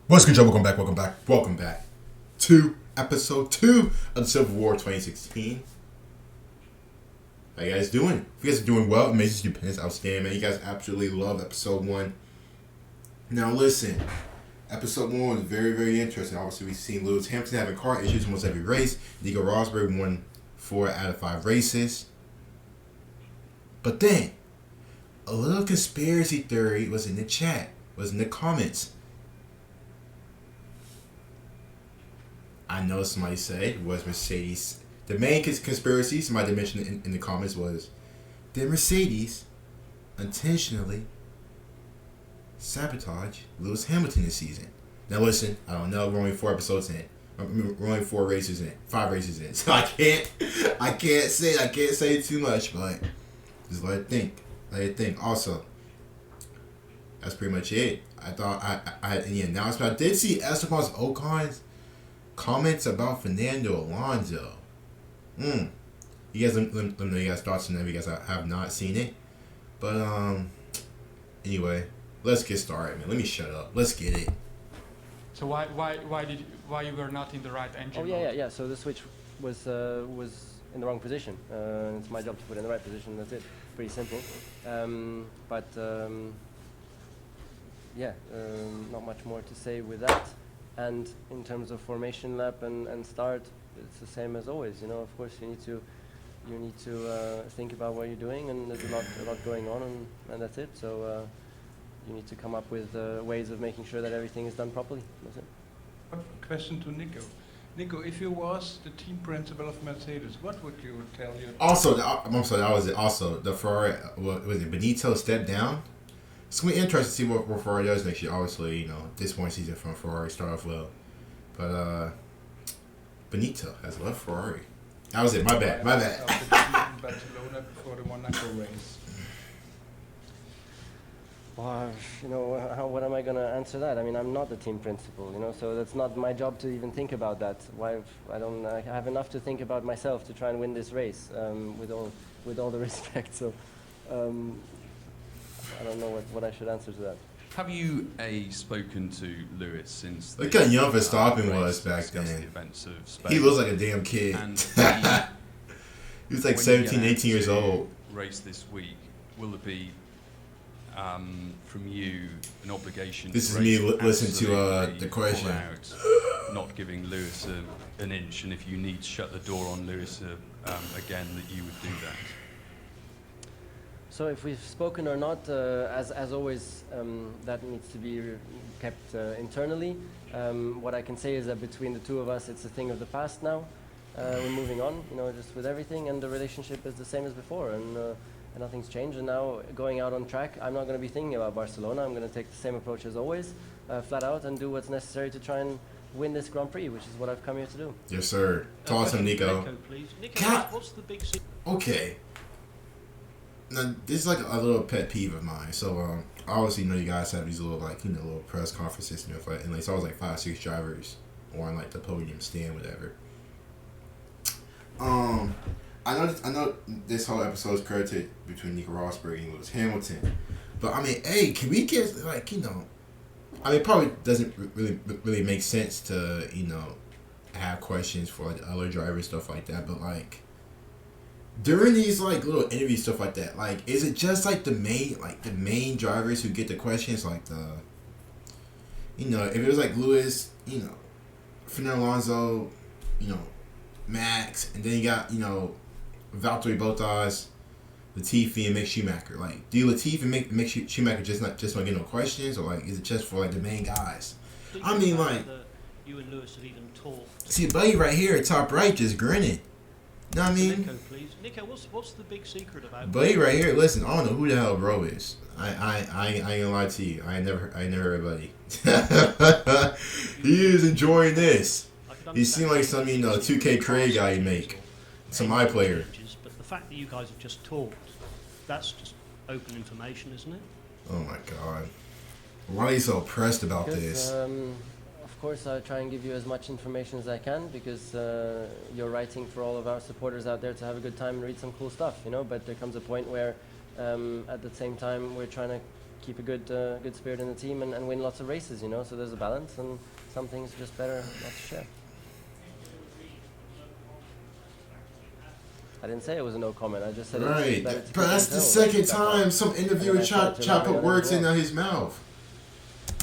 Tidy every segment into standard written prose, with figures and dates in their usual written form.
What's good, y'all? Welcome back to episode 2 of the Civil War 2016. How you guys doing? If you guys are doing well, amazing, stupendous, outstanding, man. You guys absolutely love episode 1. Now listen, episode 1 was very, very interesting. Obviously, we've seen Lewis Hamilton having car issues almost every race. Nico Rosberg won 4 out of 5 races. But then, a little conspiracy theory was in the chat, was in the comments. I know somebody said was Mercedes. The main conspiracy somebody mentioned in the comments was did Mercedes intentionally sabotage Lewis Hamilton this season? Now listen, I don't know. We're only 4 episodes in. We're only 4 races in, 5 races in. So I can't say too much, but just let it think. Also, that's pretty much it. I thought I had any announcement. I did see Esteban Ocon's comments about Fernando Alonso. You guys let me know you guys thoughts on that. You guys have not seen it, but anyway, let's get started, man. Let me shut up. Let's get it. So why you were not in the right engine? Oh yeah. So the switch was in the wrong position. It's my job to put it in the right position. That's it. Pretty simple. Not much more to say with that. And in terms of formation lap and start, it's the same as always. You know, of course, you need to think about what you're doing, and there's a lot going on, and that's it. So you need to come up with ways of making sure that everything is done properly. That's it. A question to Nico. Nico, if you was the team principal of Mercedes, what would you tell your? Also, I'm sorry, that was it. Also, the Ferrari, was it Benito stepped down? It's going to be interesting to see what Ferrari does next year. Obviously, you know, this one season from Ferrari start off well. But Benito has left Ferrari. That was it. My bad. Barcelona before the Monaco race. Well, what am I going to answer that? I mean, I'm not the team principal, so that's not my job to even think about that. I have enough to think about myself to try and win this race, with all the respect. So, I don't know what I should answer to that. Have you spoken to Lewis since? Look how young Verstappen was back then. He looks like a damn kid. He was like 17, 18 years old. Race this week, will there be from you an obligation? This is me listening to the question. Not giving Lewis an inch, and if you need to shut the door on Lewis again, that you would do that. So if we've spoken or not, as always, that needs to be kept internally. What I can say is that between the two of us, it's a thing of the past now. We're moving on, just with everything, and the relationship is the same as before, and nothing's changed. And now going out on track, I'm not going to be thinking about Barcelona. I'm going to take the same approach as always, flat out, and do what's necessary to try and win this Grand Prix, which is what I've come here to do. Yes, sir. Toss him, Nico. Nico, please. Nico, what's the big secret? Okay. Now, this is like a little pet peeve of mine. So, obviously, you guys have these little, little press conferences and stuff like, and it's always like 5, 6 drivers on like the podium stand, whatever. I know this whole episode is credited between Nico Rosberg and Lewis Hamilton, but I mean, hey, can we get it probably doesn't really make sense to have questions for like other drivers, stuff like that, but like. During these little interview stuff like that, is it just the main drivers who get the questions, if it was Lewis, Fernando Alonso, Max, and then you got Valtteri Bottas, Latifi, and Mick Schumacher. Do Latifi and Mick Schumacher just not get no questions, or is it just for the main guys? I mean, you and Lewis have even talked. See, buddy, right here, top right, just grinning. Know what I mean? Nico, please. Nico, what's the big secret about? Buddy, right here. Listen, I don't know who the hell bro is. I ain't gonna lie to you. I ain't never heard Buddy. He is enjoying this. He seemed like some 2K Craig guy you make, some iPlayer. But the fact that you guys have just talked, that's just open information, isn't it? Oh my God. Why are you so pressed about this? Of course, I try and give you as much information as I can, because you're writing for all of our supporters out there to have a good time and read some cool stuff, But there comes a point where, at the same time, we're trying to keep a good spirit in the team and win lots of races, you know. So there's a balance, and some things are just better not to share. I didn't say it was a no comment. I just said Right, it's better to but keep that's it the internal. second time some interviewer And I tried to chop elaborate put on it words as in well. his mouth.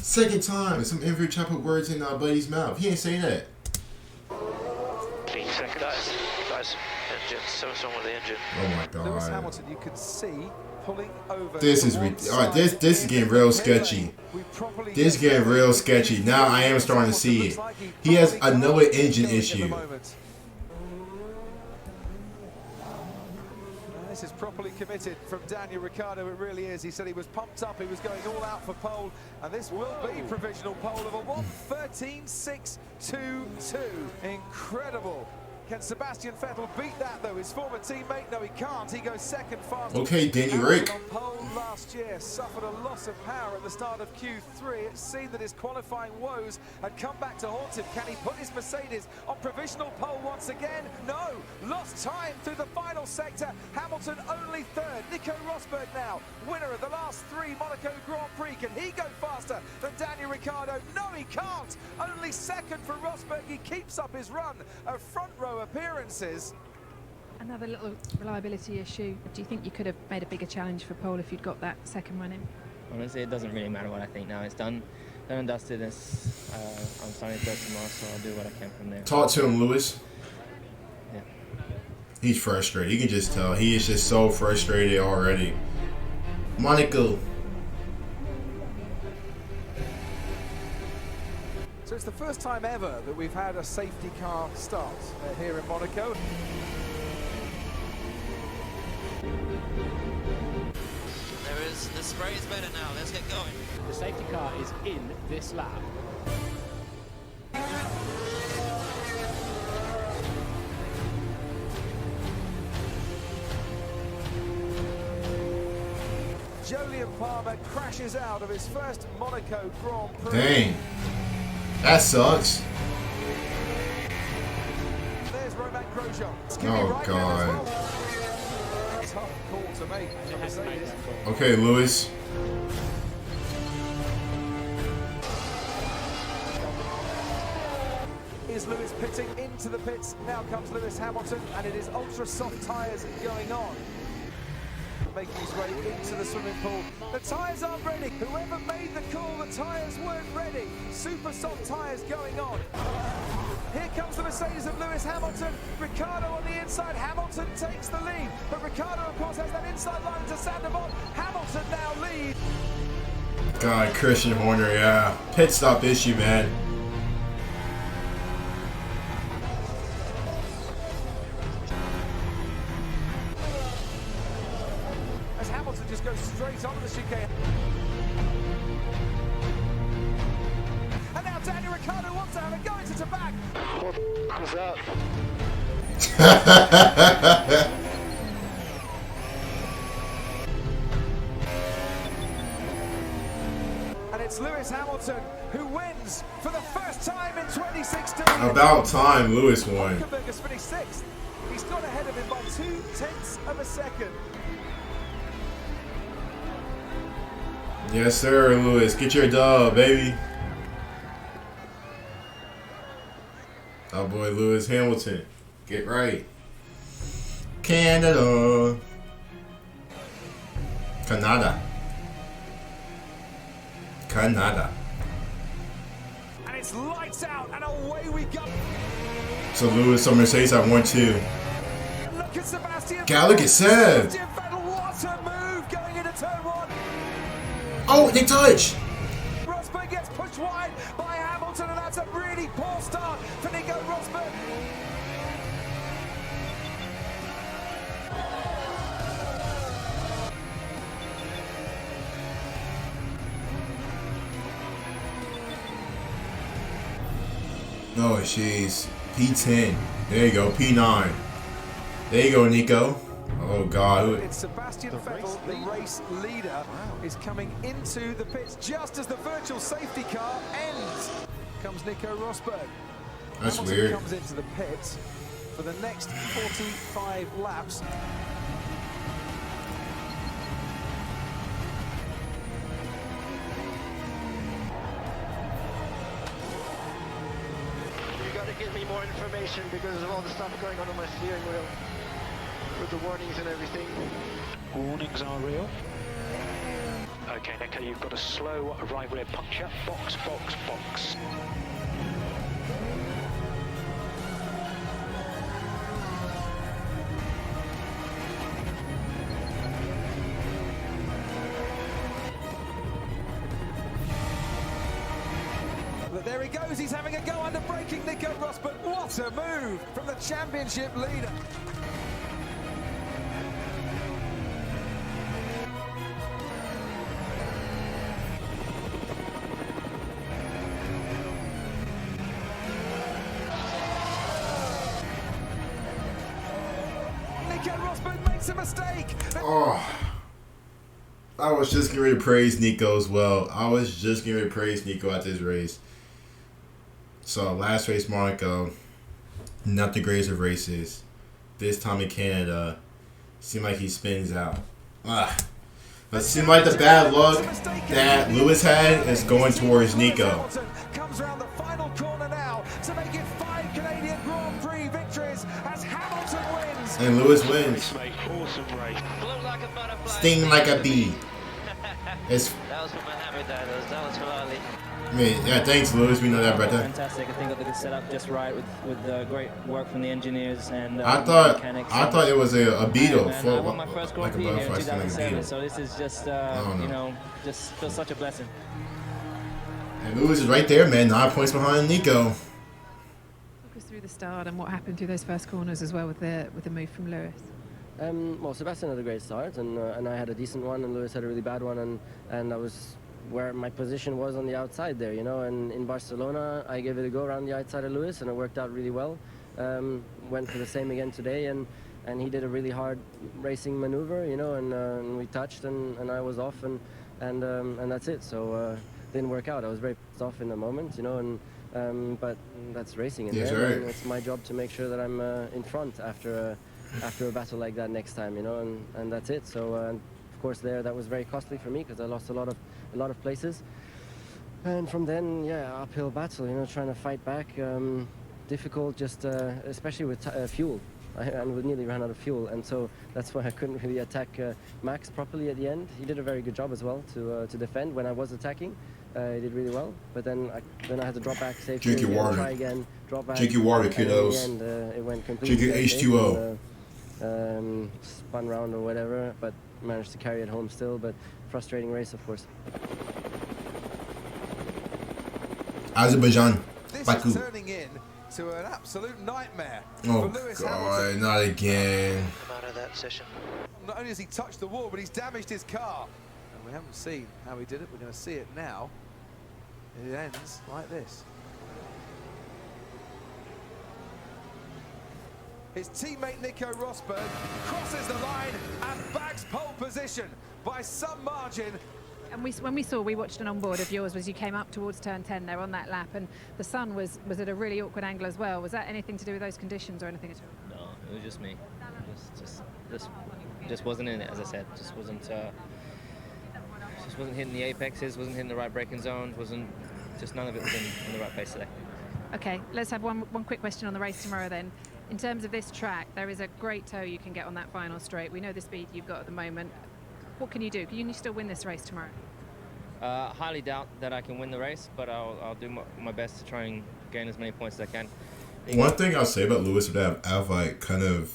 Second time some interviewer chop put words in buddy's mouth. He didn't say that. Clean second. Guys, engine, so with the engine. Oh my Lewis god. Hamilton, you could see pulling over. This is alright. This is getting real sketchy. This is getting real sketchy. Now I am starting to see it. He has another engine issue. This is properly committed from Daniel Ricciardo, it really is. He said he was pumped up, he was going all out for pole, and this will be provisional pole of a 1:13.622. Incredible. Can Sebastian Vettel beat that though? His former teammate? No, he can't. He goes second fast. Okay, Danny Rick. On pole last year, suffered a loss of power at the start of Q3. It seemed that his qualifying woes had come back to haunt him. Can he put his Mercedes on provisional pole once again? No. Lost time through the final sector. Hamilton only third. Nico Rosberg now, winner of the last 3 Monaco Grand Prix. Can he go faster than Daniel Ricciardo? No, he can't. Only second for Rosberg. He keeps up his run of front row appearances. Another little reliability issue. Do you think you could have made a bigger challenge for pole if you'd got that second one in? Honestly, it doesn't really matter what I think now. It's done and dusted. I'm starting third tomorrow, so I'll do what I can from there. Talk to him, Lewis. Yeah. He's frustrated. You can just tell. He is just so frustrated already. Monaco. So it's the first time ever that we've had a safety car start here in Monaco. There is, the spray is better now, let's get going. The safety car is in this lap. Jolyon Palmer crashes out of his first Monaco Grand Prix. Dang. That sucks. There's Romain Grosjean. Oh, God. Tough call to make. Okay, Lewis. Is Lewis pitting into the pits? Now comes Lewis Hamilton, and it is ultra soft tyres going on. Making his way into the swimming pool. The tyres aren't ready. Whoever made the call, the tyres weren't ready. Super soft tyres going on. Here comes the Mercedes of Lewis Hamilton. Ricciardo on the inside. Hamilton takes the lead. But Ricciardo, of course, has that inside line to Sandoval. Hamilton now leads. God, Christian Horner, yeah. Pit stop issue, man. As Hamilton just goes straight onto the chicane. And now Daniel Ricciardo wants to have a go into the back. What was that? And it's Lewis Hamilton who wins for the first time in 2016. About time Lewis won. Rosberg has finished 6th. He's got ahead of him by 0.2 of a second. Yes, sir, Lewis. Get your dub, baby. Oh, boy, Lewis Hamilton. Get right. Canada. Canada. Canada. And it's lights out and away we go. So Lewis on Mercedes at 1-2. Look at Sebastian. God, look at Seb. Sebastian Vettel, what a move going into turn 1. Oh, they touch. Rosberg gets pushed wide by Hamilton, and that's a really poor start for Nico Rosberg. Oh, jeez. P10. There you go. P9. There you go, Nico. Oh, God. It's Sebastian Vettel, the race leader, is coming into the pits just as the virtual safety car ends. Comes Nico Rosberg. That's Hamilton weird. comes into the pits for the next 45 laps. more information because of all the stuff going on my steering wheel with the warnings and everything. Warnings are real. Okay, Nico, you've got a slow right rear puncture. Box, box, box. But there he goes, he's having a go under braking Nico Rosberg. What a move from the championship leader. Nico Rosberg makes a mistake. Oh, I was just getting ready to praise Nico as well. I was just getting ready to praise Nico at this race. So last race, Monaco, not the greatest of races. This time in Canada, seemed like he spins out. But it seemed like the bad luck that Lewis had is going towards Nico. Comes around the final corner now to make it 5 Canadian Grand Prix victories as Hamilton wins. And Lewis wins. Awesome race. Sting like a bee. It's, That was from Mohammed, that was for Ali. I mean, yeah, thanks, Lewis. We know that, brother. Fantastic. I think got the setup just right with great work from the engineers and I thought mechanics. it was a Beetle. Man, I won my first Grand Prix here in like a 2007, Beetle. so this is just you know, just feels such a blessing. And Lewis is right there, man. 9 points behind Nico. Talk us through the start and what happened through those first corners as well with the move from Lewis. Well, Sebastian had a great start, and I had a decent one, and Lewis had a really bad one, and I was where my position was on the outside there, you know. And in Barcelona, I gave it a go around the outside of Lewis, and it worked out really well. Went for the same again today, and he did a really hard racing maneuver, you know, and we touched, and I was off, and that's it. So didn't work out. I was very pissed off in the moment, you know, but that's racing, and it's my job to make sure that I'm in front after a battle like that next time, you know, and that's it. So of course that was very costly for me because I lost a lot of places, and from then, yeah, uphill battle, you know, trying to fight back, difficult, just especially with fuel. I nearly ran out of fuel, and so that's why I couldn't really attack Max properly at the end. He did a very good job as well to defend when I was attacking. He did really well, but then I had to drop back safely. Drink your water. Try again, drop back. Drink your water, kiddos. And in the end, it went completely. Drink your H2O. Spun round or whatever, but managed to carry it home still. But frustrating race, of course. Azerbaijan, This Baku. is turning in to an absolute nightmare Oh for Lewis God, Hamilton. not again. Come out of that session. Not only has he touched the wall, but he's damaged his car. And we haven't seen how he did it. We're going to see it now. It ends like this. His teammate Nico Rosberg crosses the line and bags pole position by some margin. And we watched an onboard of yours as you came up towards turn 10 there on that lap, and the sun was at a really awkward angle as well. Was that anything to do with those conditions or anything at all? No, it was just me. Just wasn't in it, as I said. Just wasn't hitting the apexes, wasn't hitting the right braking zones, none of it was in the right place today. Okay, let's have one quick question on the race tomorrow then. In terms of this track, there is a great toe you can get on that final straight. We know the speed you've got at the moment. What can you do? Can you still win this race tomorrow? Highly doubt that I can win the race, but I'll do my best to try and gain as many points as I can. One thing I'll say about Lewis that I've like kind of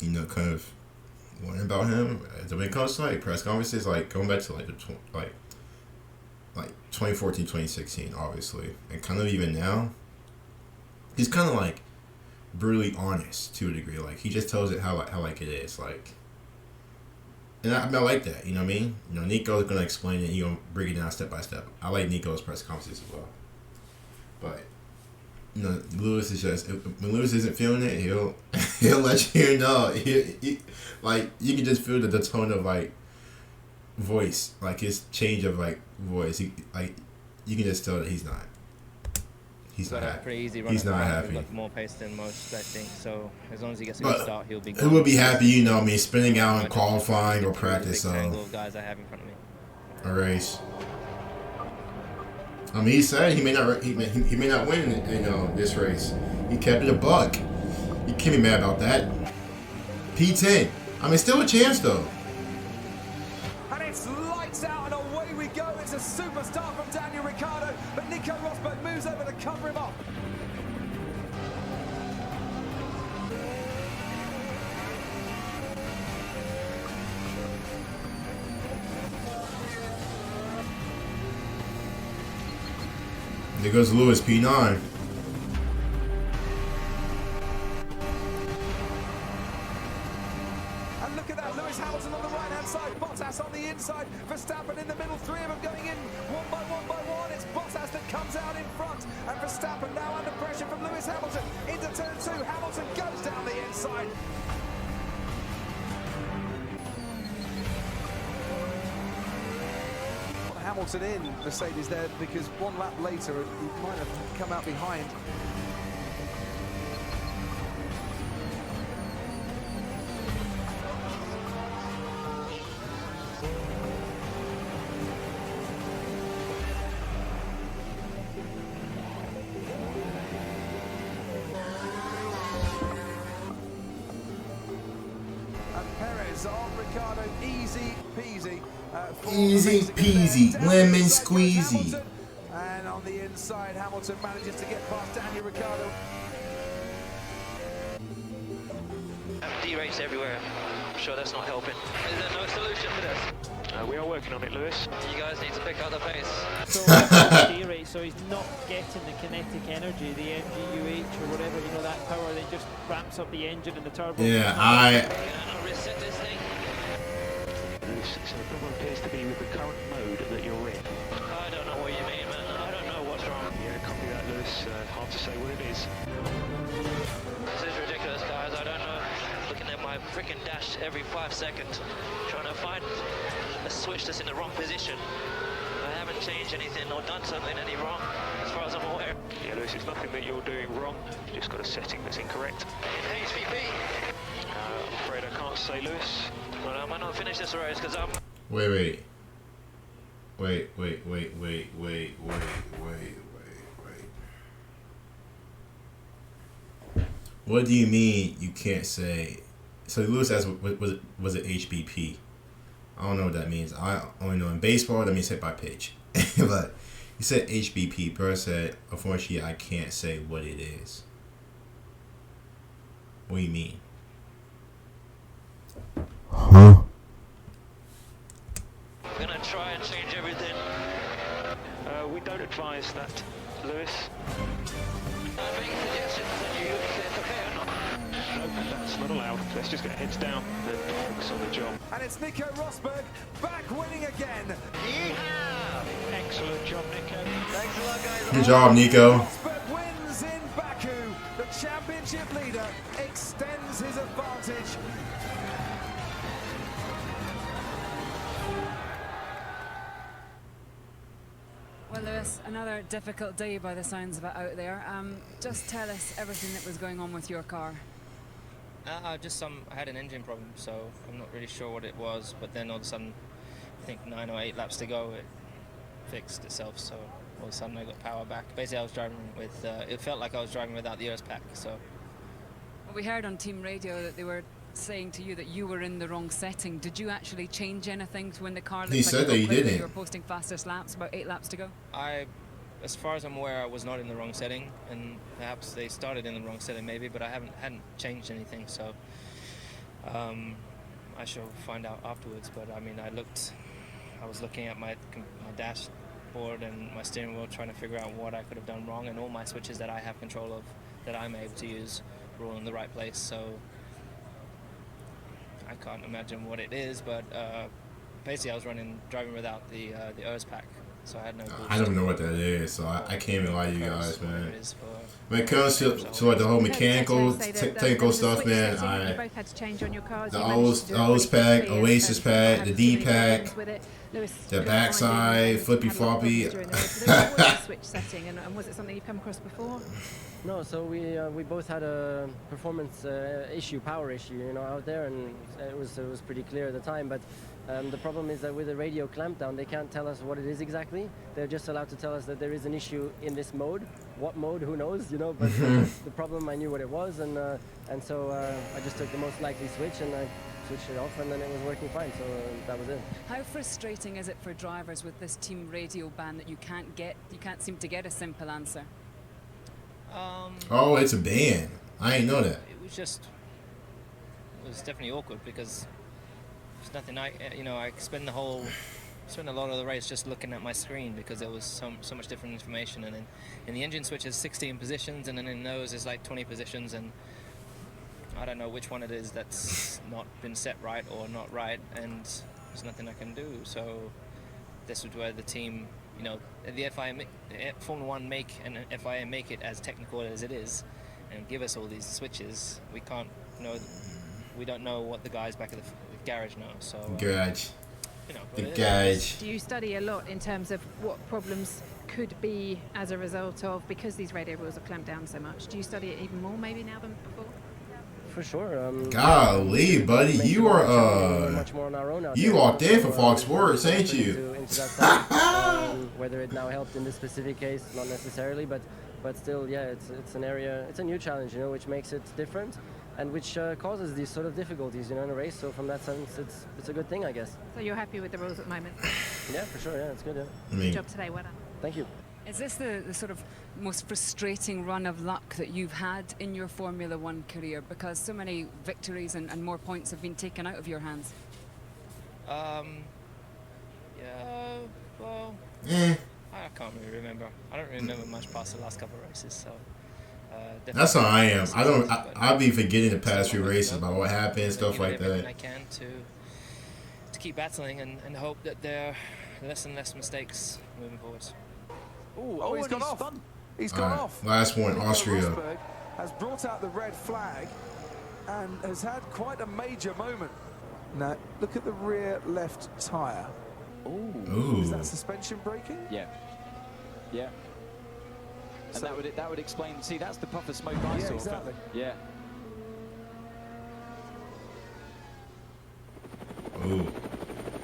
learned about him when it comes to like press conferences, like going back to like 2014, 2016, obviously, and kind of even now, he's kind of like brutally honest to a degree. Like he just tells it how it is, like. And I like that, you know what I mean? You know, Nico's gonna explain it. He's gonna break it down step by step. I like Nico's press conferences as well. But you know, Lewis is just when Lewis isn't feeling it, he'll let you know. He like you can just feel the tone of like voice, like his change of like voice. You can just tell that he's not. He's not happy. Pretty easy run. He's not happy. He's got more pace than most, I think. So as long as he gets a good start, he'll be good. He will be happy, you know. I mean, spinning out in qualifying or practice. So Tangle of guys I have in front of me. a race. I mean, he said he may not win in this race. He kept it a buck. You can't be mad about that. P10. I mean, still a chance though. And it's lights out and away we go. It's a superstar from Daniel Ricciardo, but Nico Rosberg moves over to cover him up. There goes Lewis, P9. And look at that, Lewis Hamilton on the right-hand side, Bottas on the inside, Verstappen in the middle, three of them going in one by one. It's Bottas that comes out in front, and Verstappen now under pressure from Lewis Hamilton into turn 2. Hamilton goes down the inside. Hamilton in Mercedes there because one lap later he might have come out behind. And Perez on Ricciardo, easy peasy. Easy peasy, lemon squeezy. And on the inside, Hamilton manages to get past Daniel Ricciardo. D-race everywhere. I'm sure that's not helping. Is there no solution for this? We are working on it, Lewis. You guys need to pick up the pace. So D-race, so he's not getting the kinetic energy, the MGUH or whatever, you know, that power that just ramps up the engine and the turbo. Yeah, Reset this thing. So the problem appears to be with the current mode that you're in. I don't know what you mean, man. I don't know what's wrong. Yeah, copy that, Lewis. Hard to say what it is. This is ridiculous, guys. I don't know. Looking at my freaking dash every 5 seconds, trying to find a switch that's in the wrong position. I haven't changed anything or done something any wrong, as far as I'm aware. Yeah, Lewis, it's nothing that you're doing wrong. You just got a setting that's incorrect. HVP. I'm afraid I can't say, Lewis. Well, I might not finish this race because I'm... Wait. What do you mean you can't say? So Lewis asked, was it HBP? I don't know what that means. I only know in baseball that means hit by pitch. But he said HBP. Bro said, unfortunately, I can't say what it is. What do you mean? Huh? I'm gonna try and change everything. We don't advise that, Lewis. Make suggestions and you prepare or not. No, that's not allowed. Let's just get heads down and focus on the job. And it's Nico Rosberg back winning again. Yeehaw! Excellent job, Nico. Thanks a lot, guys. Good job, Nico. Rosberg wins in Baku. The championship leader extends his advantage. Well, Lewis, another difficult day by the sounds of it out there. Just tell us everything that was going on with your car. I had an engine problem, so I'm not really sure what it was, but then all of a sudden, I think 9 or 8 laps to go, it fixed itself, so all of a sudden I got power back. Basically I was driving with, it felt like I was driving without the EOS pack, so. Well, we heard on team radio that they were saying to you that you were in the wrong setting. Did you actually change anything to when the car looked He said that he didn't. You were posting fastest laps, about 8 laps to go? As far as I'm aware, I was not in the wrong setting, and perhaps they started in the wrong setting maybe, but I hadn't changed anything, so I shall find out afterwards. But I mean, I was looking at my dashboard and my steering wheel, trying to figure out what I could have done wrong, and all my switches that I have control of, that I'm able to use, were all in the right place. So I can't imagine what it is, but basically I was driving without the EOS pack, so I had no boost. I don't know what that is, so I can't even lie to you guys, man. When it comes to like the whole mechanical, technical stuff, man, you both had to change on your cars. the OS pack, Oasis pack, the D pack, Lewis, The backside, flippy floppy. switch setting, and was it something you've come across before? No, so we both had a performance issue, power issue, you know, out there, and it was pretty clear at the time. But the problem is that with the radio clampdown, they can't tell us what it is exactly. They're just allowed to tell us that there is an issue in this mode. What mode? Who knows? You know. But the problem, I knew what it was, and so I just took the most likely switch and I switched it off, and then it was working fine. So that was it. How frustrating is it for drivers with this team radio ban that you can't seem to get a simple answer? Oh, it's a ban. I ain't know that. It was definitely awkward because there's nothing I spend a lot of the race just looking at my screen because there was so much different information, and then in the engine switch is 16 positions, and then in those is like 20 positions, and I don't know which one it is that's not been set right or not right, and there's nothing I can do. So this is where the team, you know, the Formula 1 and FIA make it as technical as it is and give us all these switches. We can't know, we don't know what the guys back at the garage know. So garage. You know, the garage. Do you study a lot in terms of what problems could be as a result of, because these radio rules are clamped down so much, do you study it even more maybe now than before? For sure. Golly, buddy, you are much more on our own out you there. walked in for FLoz Sports, ain't you? Into that side. Whether it now helped in this specific case, not necessarily, but still, yeah, it's an area, it's a new challenge, you know, which makes it different, and which causes these sort of difficulties, you know, in a race. So from that sense, it's a good thing, I guess. So you're happy with the rules at the moment? Yeah, for sure. Yeah, it's good. Yeah. Good job today. Well done. Thank you. Is this the sort of most frustrating run of luck that you've had in your Formula One career, because so many victories and more points have been taken out of your hands? Yeah, well, I can't really remember. I don't remember much past the last couple of races, so that's how I am. I'll be forgetting the past few races about what happened, stuff like that. I can to keep battling and hope that there are less and less mistakes moving forwards. Oh, he's gone off. He's gone off. Last one, Austria. Nico Rosberg has brought out the red flag and has had quite a major moment. Now, look at the rear left tyre. Ooh. Is that suspension braking? Yeah. Yeah. And so that would explain. See, that's the puff of smoke I saw. Exactly. Yeah. Ooh.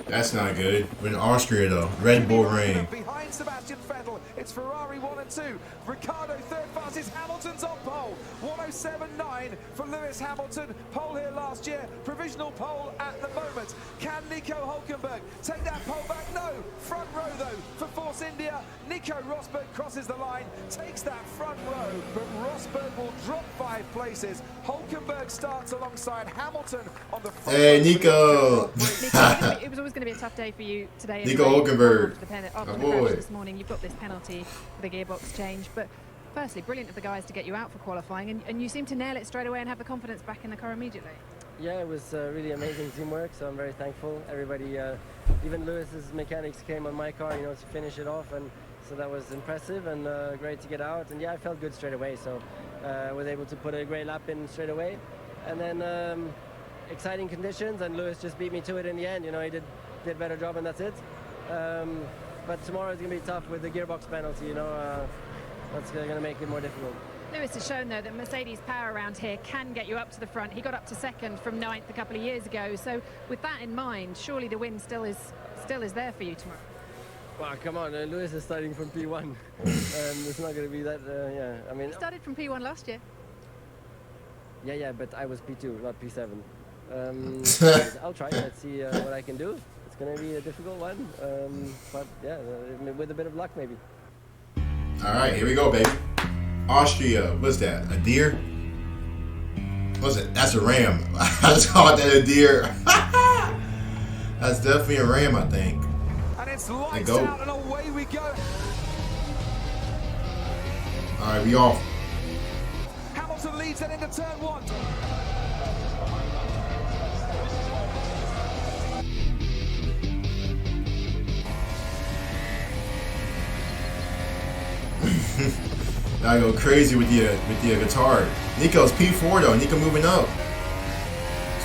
That's not good. We're in Austria, though. Red Bull Ring. Behind Sebastian Vettel, it's Ferrari 1 and 2. Ricardo third fastest. Hamilton's on pole. 107.9 for Lewis Hamilton. Pole here last year. Provisional pole at the moment. Can Nico Hülkenberg take that pole back? No. Front row, though, for Force India. Nico Rosberg crosses the line, takes that front row, but Rosberg will drop 5 places. Hülkenberg starts alongside Hamilton on the front. Hey, Nico. It was always going to be a tough day for you today. Nico Hülkenberg. After the crash this morning, you've got this penalty for the gearbox change. But firstly, brilliant of the guys to get you out for qualifying, and you seem to nail it straight away and have the confidence back in the car immediately. Yeah, it was really amazing teamwork, so I'm very thankful. Everybody, even Lewis's mechanics came on my car, you know, to finish it off, and so that was impressive and great to get out. And yeah, I felt good straight away, so I was able to put a great lap in straight away. And then exciting conditions, and Lewis just beat me to it in the end. You know, he did a better job, and that's it. But tomorrow is going to be tough with the gearbox penalty, you know. That's going to make it more difficult. Lewis has shown, though, that Mercedes power around here can get you up to the front. He got up to second from 9th a couple of years ago. So with that in mind, surely the win still is there for you tomorrow. Wow, come on, Lewis is starting from P1. It's not going to be that, yeah. I mean, he started from P1 last year. Yeah, but I was P2, not P7. I'll try. Let's see what I can do. It's going to be a difficult one, but yeah, with a bit of luck maybe. All right, here we go, baby. Austria, what's that? A deer? What's it? That's a ram. I just called that a deer. That's definitely a ram, I think. And it's lights out and away we go. All right, we off. Hamilton leads it into turn 1. I go crazy with the guitar. Nico's P4 though. Nico moving up.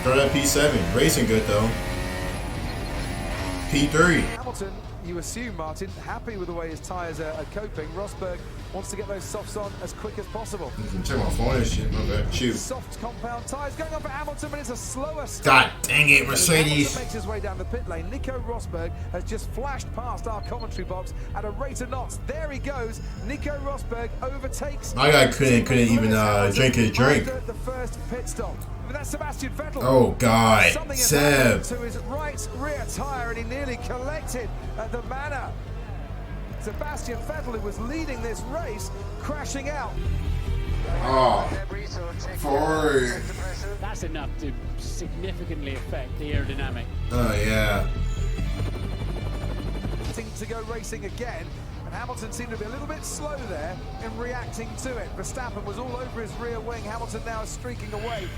Start at P7. Racing good though. P3. Hamilton, you assume, Martin, happy with the way his tyres are coping. Rosberg wants to get those softs on as quick as possible. Check my phone and shit, my bad. Shoot. Soft compound tyres going on for Hamilton, but it's a slower start. God dang it, Mercedes. Hamilton makes his way down the pit lane. Nico Rosberg has just flashed past our commentary box at a rate of knots. There he goes. Nico Rosberg overtakes. My guy couldn't even drink his drink. The first pit stop. But that's Sebastian Vettel. Oh God, Seb. To his right rear tyre, and he nearly collected at the manor. Sebastian Vettel, who was leading this race, crashing out. Oh, forward. That's enough to significantly affect the aerodynamic. Oh yeah. To go racing again, and Hamilton seemed to be a little bit slow there in reacting to it. Verstappen was all over his rear wing. Hamilton now is streaking away.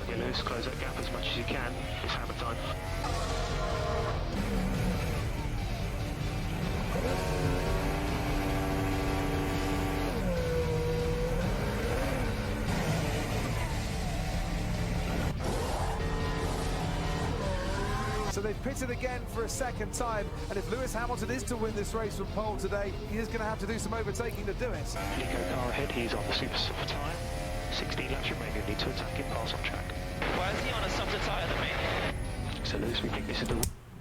Okay, Lewis, close that gap as much as you can. It's hammer time. So they've pitted again for a second time, and if Lewis Hamilton is to win this race from pole today, he is going to have to do some overtaking to do it. Nico car ahead, he's on the super soft tyre. 16 laps remaining, need to attack him, pass on track. Why is he on a softer tyre than me? So Lewis, we think this is the...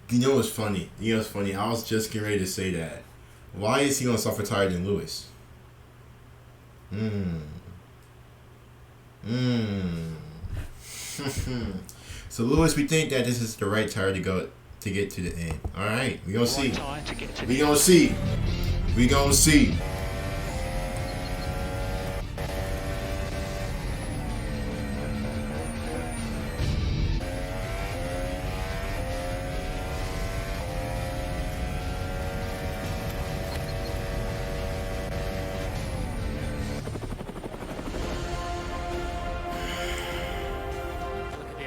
You know what's funny? You know what's funny? I was just getting ready to say that. Why is he on a softer tire than Lewis? So Lewis, we think that this is the right tire to get to the end. All right, we gonna see. We gonna see. We gonna see.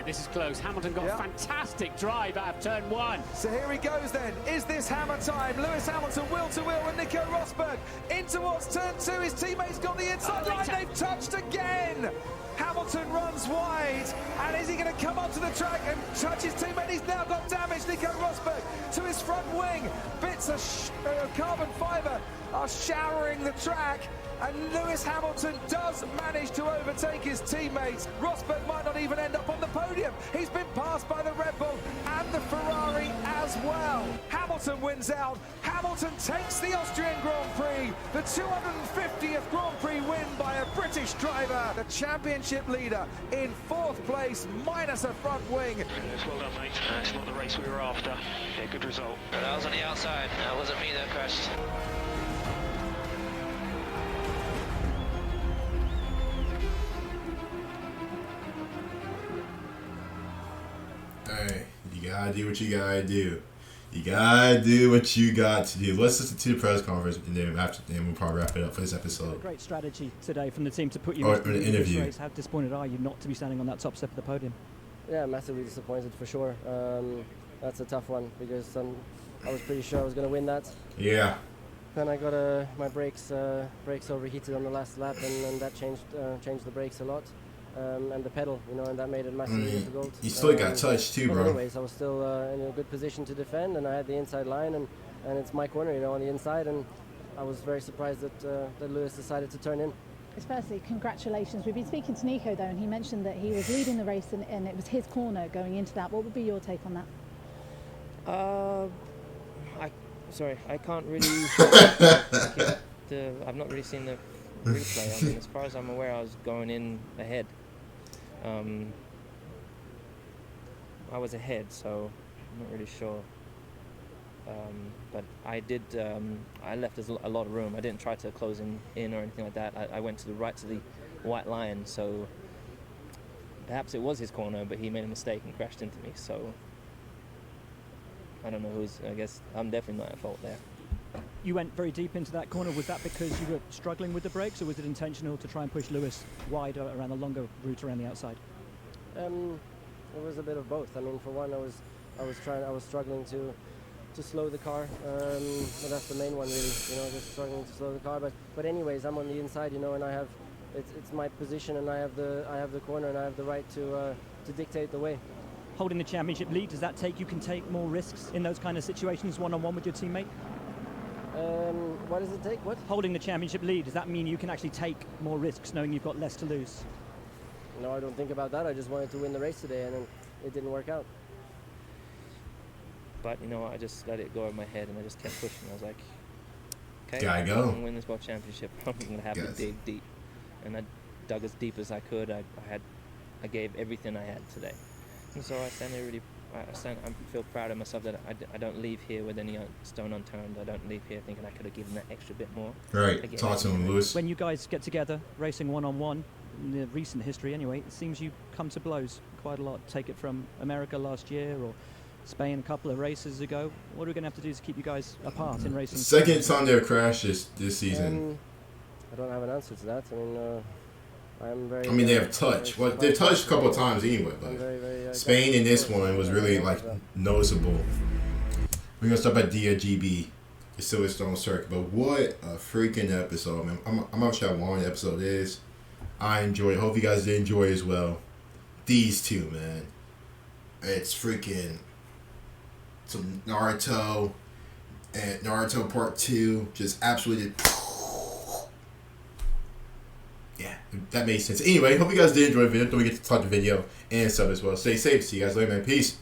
This is close. Hamilton got a fantastic drive out of turn one. So here he goes then. Is this hammer time? Lewis Hamilton wheel to wheel with Nico Rosberg. In towards turn two. His teammates got the inside line. They've touched again. Hamilton runs wide. And is he going to come onto the track and touch his teammate? He's now got damage. Nico Rosberg to his front wing. Bits of carbon fibre are showering the track. And Lewis Hamilton does manage to overtake his teammates. Rosberg might not even end up on the podium. He's been passed by the Red Bull and the Ferrari as well. Hamilton wins out. Hamilton takes the Austrian Grand Prix. The 250th Grand Prix win by a British driver. The championship leader in fourth place, minus a front wing. Well done, mate. It's not the race we were after. Yeah, good result. But I was on the outside. That wasn't me that crashed. Alright, you gotta do what you gotta do. You gotta do what you got to do. Let's listen to the press conference, and then we'll probably wrap it up for this episode. Great strategy today from the team to put you into the interview. Race. How disappointed are you not to be standing on that top step of the podium? Yeah, massively disappointed for sure. That's a tough one because I was pretty sure I was going to win that. Yeah. Then I got my brakes overheated on the last lap, and that changed the brakes a lot. And the pedal, and that made it massively difficult. You still got touched too, bro. Anyways, I was still in a good position to defend, and I had the inside line, and it's my corner, on the inside, and I was very surprised that Lewis decided to turn in. Firstly, congratulations. We've been speaking to Nico though, and he mentioned that he was leading the race, and it was his corner going into that. What would be your take on that? I can't really. I've not really seen the replay. I mean, as far as I'm aware, I was going in ahead. I was ahead, so I'm not really sure. But I did. I left a lot of room. I didn't try to close in or anything like that. I went to the right to the white line, so perhaps it was his corner, but he made a mistake and crashed into me. So I don't know who's. I guess I'm definitely not at fault there. You went very deep into that corner. Was that because you were struggling with the brakes, or was it intentional to try and push Lewis wide around the longer route around the outside? It was a bit of both. I mean, for one, I was struggling to slow the car. But that's the main one, really. Just struggling to slow the car. But anyways, I'm on the inside, and I have it's my position, and I have the corner, and I have the right to dictate the way. Holding the championship lead, does that take you can take more risks in those kind of situations, one-on-one with your teammate? What does it take? What? Holding the championship lead, does that mean you can actually take more risks knowing you've got less to lose? No, I don't think about that. I just wanted to win the race today, and then it didn't work out. But you know what? I just let it go over my head, and I just kept pushing. I was like, okay, gotta go. I'm gonna win this world championship. I'm gonna have to dig deep, and I dug as deep as I could. I gave everything I had today, and so I stand there really. I feel proud of myself that I don't leave here with any stone unturned. I don't leave here thinking I could have given that extra bit more. Right. Talk to him, Lewis. When you guys get together, racing one-on-one, in the recent history anyway, it seems you come to blows quite a lot. Take it from America last year or Spain a couple of races ago. What are we going to have to do to keep you guys apart in racing? Second time they've crashed this season. I don't have an answer to that. I mean, I'm very. I mean, they have touched. Well, they've touched a couple of times anyway, but very, Spain in this one was really like noticeable. We're gonna stop at DGB, the Silverstone Circuit. But what a freaking episode, man! I'm not sure how long the episode is. I enjoyed it. Hope you guys did enjoy as well. These two, man. It's freaking some Naruto and Naruto Part 2. Just absolutely. Yeah, that made sense. Anyway, hope you guys did enjoy the video. Don't forget to like the video and sub as well. Stay safe. See you guys later, man. Peace.